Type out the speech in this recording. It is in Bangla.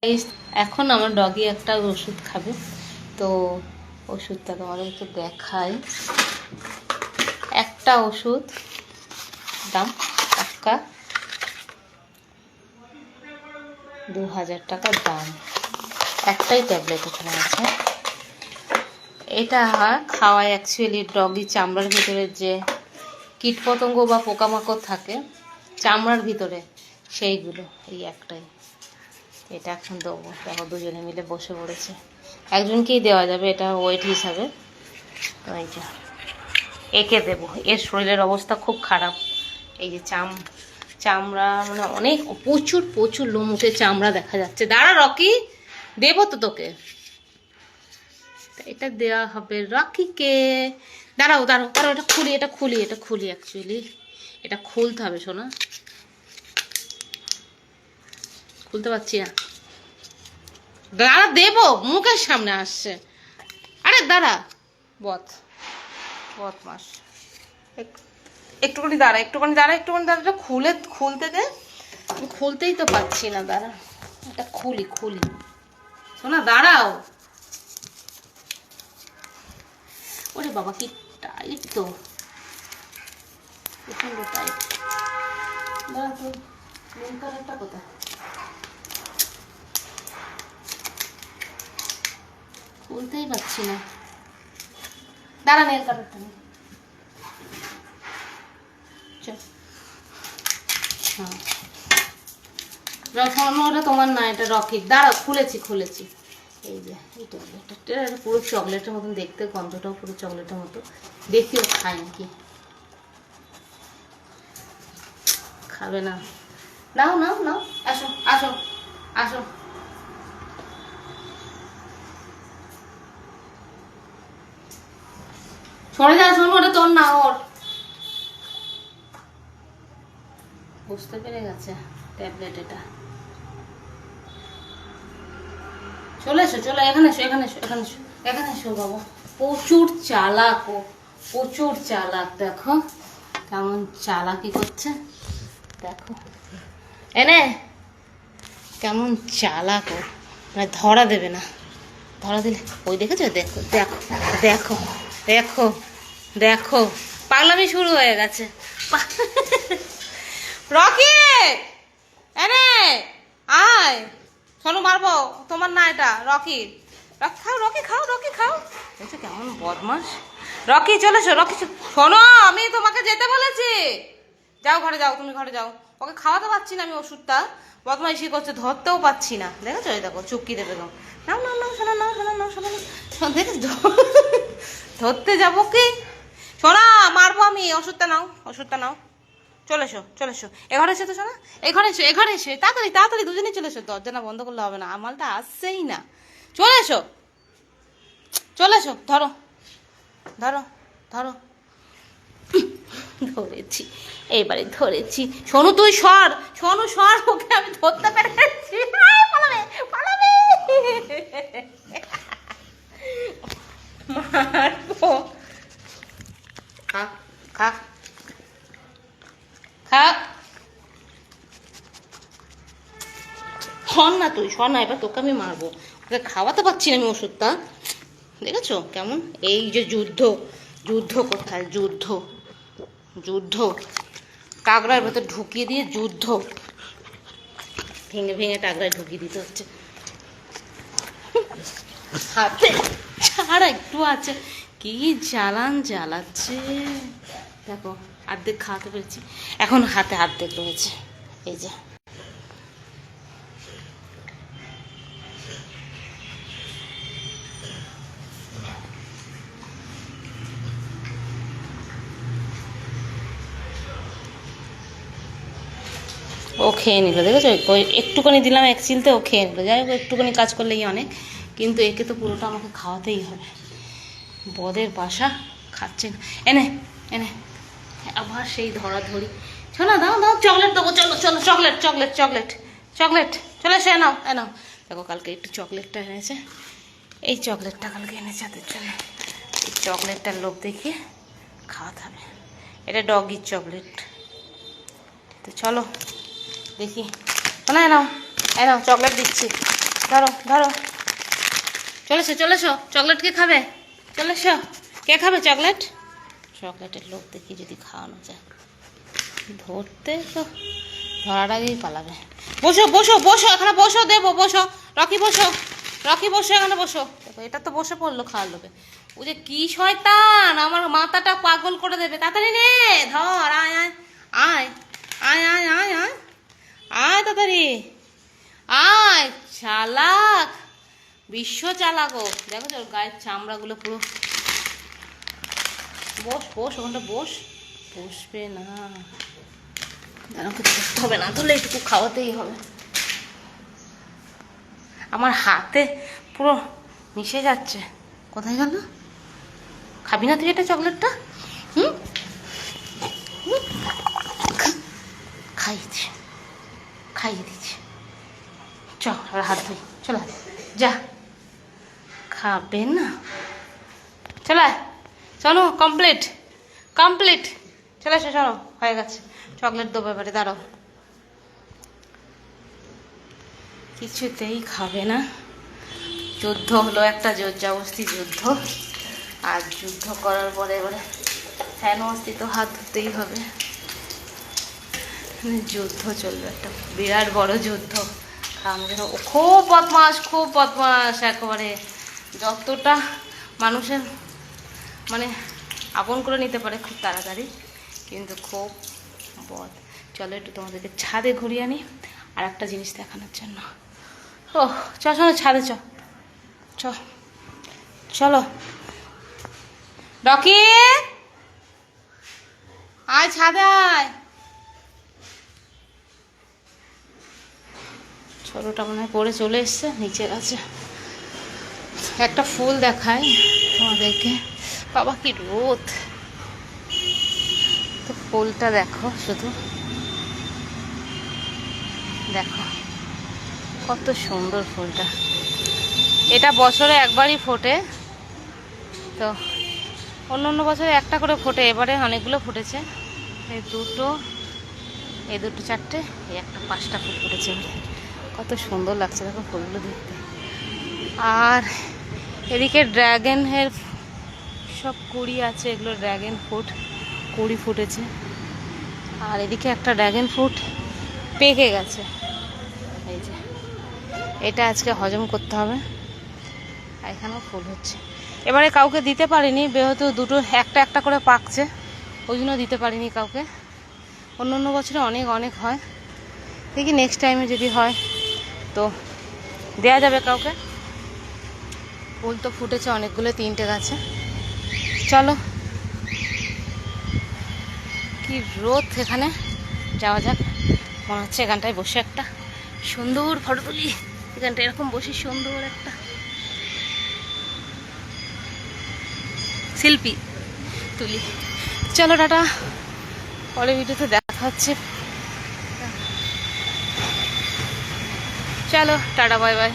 এখন আমার ডগি একটা ওষুধ খাবে, তো ওষুধটা তোমাদেরকে দেখাই। একটা ওষুধ দাম টাকা 2000 টাকা দাম। একটাই ট্যাবলেট এখানে আছে। এটা খাওয়ায় অ্যাকচুয়ালি ডগি চামড়ার ভিতরে যে কীটপতঙ্গ বা পোকামাকড় থাকে চামড়ার ভিতরে, সেইগুলো এই একটাই। এটা এখন দেবো। দেখো দুজনে মিলে বসে পড়েছে, একজনকেই দেওয়া যাবে, এটা ওয়েট হিসাবে। তো এই যে একে দেবো, এর শরীরের অবস্থা খুব খারাপ। এই যে চামড়া মানে অনেক প্রচুর প্রচুর লোম উঠে চামড়া দেখা যাচ্ছে। দাঁড়া রকি, দেবো তো তোকে, এটা দেওয়া হবে রকিকে। দাঁড়াও দাঁড়াও দাঁড়াও, এটা খুলি অ্যাকচুয়ালি এটা খুলতে হবে শোনা, খুলতে পারছি না। দাঁড়া দেবো, মুখের সামনে আসছে। আরে দাঁড়া বদমাস, একটুখানি দাঁড়া এটা খুলতে দে। খুলতেই তো পাচ্ছি না, দাঁড়া এটা খুলি শোনা, দাঁড়াও। ওরে বাবা কি টাইট, তো প্রচন্ড টাইট। দাঁড়া তো, নীল কালারটা কোথায়? খুলতেই পাচ্ছি না, দাঁড়া নীল কালারটা নেই। ওটা তোমার না, এটা রকির। দাঁড়াও খুলেছি। এই যে এই ট্যাবলেটটা পুরো চকলেটের মতন দেখতে, গন্ধটাও পুরো চকলেটের মতো। দেখিও খাই নাকি, খাবে না। নাও আসো। সরে যা, শোনো ওটা তোর না, ওর। বুঝতে পেরে গেছে ট্যাবলেট এটা। চলে এসো এখানে এসো বাবা। প্রচুর চালাক দেখো কেমন চালাকি করছে, দেখো এনে কেমন চালাক ও, মানে ধরা দেবে না। ধরা দিলে ওই দেখেছো, দেখো পাগলামি শুরু হয়ে গেছে। রকি এনে আয়, শোনো মারবো তোমার না, এটা রকি খাও দেখছো কেমন বদমাস। রকি চলে এসো, শোনো আমি তোমাকে যেতে বলেছি। যাও ঘরে যাও, তুমি ঘরে যাও। ওকে খাওয়াতে পারছি না আমি ওষুধটা, বদমাইশি করছে, ধরতেও পাচ্ছি না। দেখেছো এই দেখো চুপকি দেবে। নাও শোনো দেখেছো, ধরতে যাবো কি? শোনা মারবো আমি, ওষুধটা নাও। চলে এসো এঘরে এসো তো শোনা, এঘরে এসো তাড়াতাড়ি দুজনেই চলে এসো। দরজা না বন্ধ করলে হবে না, আমালটা আসছেই না। চলে এসো ধরো ধরেছি, এইবারে ধরেছি। সোনু তুই সর, ওকে আমি ধরতে পেরেছি। পালাবে মারবো। খা সর না, এবার তোকে আমি মারবো। ওকে খাওয়াতে পারছি না আমি ওষুধটা, দেখেছো কেমন? এই যে যুদ্ধ কোথায়, যুদ্ধ টাগরার ভেতর ঢুকিয়ে দিয়ে যুদ্ধ, ভেঙে টাগরায় ঢুকিয়ে দিতে হচ্ছে। হাতে ছাড়া একটু আছে, কি জ্বালাচ্ছে দেখো। অর্ধেক খাওয়াতে পেরেছি, এখন হাতে অর্ধেক রয়েছে। এই যে ও খেয়ে নিল, দেখেছো? একটুখানি দিলাম এক চিলতে, ও খেয়ে নিল। যাই হোক, একটুখানি কাজ করলেই অনেক, কিন্তু একে তো পুরোটা আমাকে খাওয়াতেই হবে। বদের বাসা খাচ্ছে না। এনে আবার সেই ধরাধরি। শোনা দাও চকলেট দেবো, চলো চকলেট চলে এসো, এনাও। দেখো কালকে একটু চকলেটটা এনেছে, এই চকলেটটা কালকে এনেছে হাতের জন্য। এই চকলেটটার লোভ দেখিয়ে খাওয়াতে হবে, এটা ডগির চকলেট। তো চলো দেখি, এনাও চকলেট দিচ্ছি। ধরো ধরো, চলেছো চলেছো, চকলেট কে খাবে? চলেছো, কে খাবে চকলেট? চকলেটের লোক দেখি যদি খাওয়ানো যায়। ধরতে তো ধরার আগেই পালাবে। বসো বসো বসো, এখানে বসো, দেবো বসো। রকি বসো, রকি বসো, এখানে বসো। দেখো এটা তো বসে পড়লো খাওয়ার লোভে। ও যে কি শয়তান, আমার মাথাটা পাগল করে দেবে। তাড়াতাড়ি নে, ধর, আয় আয় আয় আয় আয় আয় আয় আয় তাড়াতাড়ি আয়। চালাক, বিশ্ব চালাক ও। দেখো তো ওর গায়ের চামড়াগুলো পুরো। বস বস, ওখানটা বস। বসবে না, বসতে হবে না, তাহলে একটু খাওয়াতেই হবে। আমার হাতে পুরো মিশে যাচ্ছে। কোথায় গেল? খাবি না তুই এটা চকলেটটা? হুম, খাইয়ে দিচ্ছি, খাইয়ে দিচ্ছি। চ এবার হাত ধুই, চলো যা। খাবে না, চলো চলো, কমপ্লিট কমপ্লিট। চলে এসো, চলো, হয়ে গেছে। চকলেট দেবো এবারে, দাঁড়াও। কিছুতেই খাবে না। যুদ্ধ হলো একটা, জোরজাবস্তি যুদ্ধ। আর যুদ্ধ করার পরে এবারে ফ্যান অস্তি তো হাত ধুতেই হবে। যুদ্ধ চলবে, একটা বিরাট বড় যুদ্ধ। ও খুব বদমাস, খুব বদমাস একেবারে। যতটা মানুষের মানে আপন করে নিতে পারে খুব তাড়াতাড়ি, কিন্তু খুব বদ। চলো একটু তোমাদেরকে ছাদে ঘুরিয়ে আনি আর একটা জিনিস দেখানোর জন্য। ও চ, শোনো ছাদে চ, চ চলো। রকি আয় ছাদে আয়। ছোটটা মনে হয় পড়ে চলে এসছে নিচে গেছে। একটা ফুল দেখায় তোমাদেরকে। বাবা কি রোদ, তো ফুলটা দেখো শুধু, দেখো কত সুন্দর ফুলটা। এটা বছরে একবারই ফোটে, তো অন্য অন্য বছরে একটা করে ফোটে, এবারে অনেকগুলো ফুটেছে। এই দুটো, এই দুটো চারটে, এই একটা, 5টা ফুল ফুটেছে। কত সুন্দর লাগছে দেখো ফুলগুলো দেখতে। আর এদিকে ড্রাগনের সব কুড়ি আছে, এগুলো ড্রাগন ফ্রুট, কুড়ি ফুটেছে। আর এদিকে একটা ড্রাগন ফ্রুট পেকে গেছে। এই যে এটা আজকে হজম করতে হবে। আর এখানেও ফুল হচ্ছে। এবারে কাউকে দিতে পারিনি, যেহেতু দুটো একটা একটা করে পাকছে, ওই জন্য দিতে পারিনি কাউকে। অন্য অন্য বছরে অনেক অনেক হয়, দেখি নেক্সট টাইমে যদি হয় তো দেয়া যাবে কাউকে। ফুল তো ফুটেছে অনেকগুলো, 3টে গাছে। চলো, কি রোদ এখানে, যাওয়া যাক। মনে হচ্ছে এখানটায় বসে একটা সুন্দর ফটো তুলি। এখানটা এরকম বসে সুন্দর একটা সেলফি তুলি। চলো টাটা, পরে ভিডিওতে দেখা হচ্ছে। চলো টাটা, বাই বাই।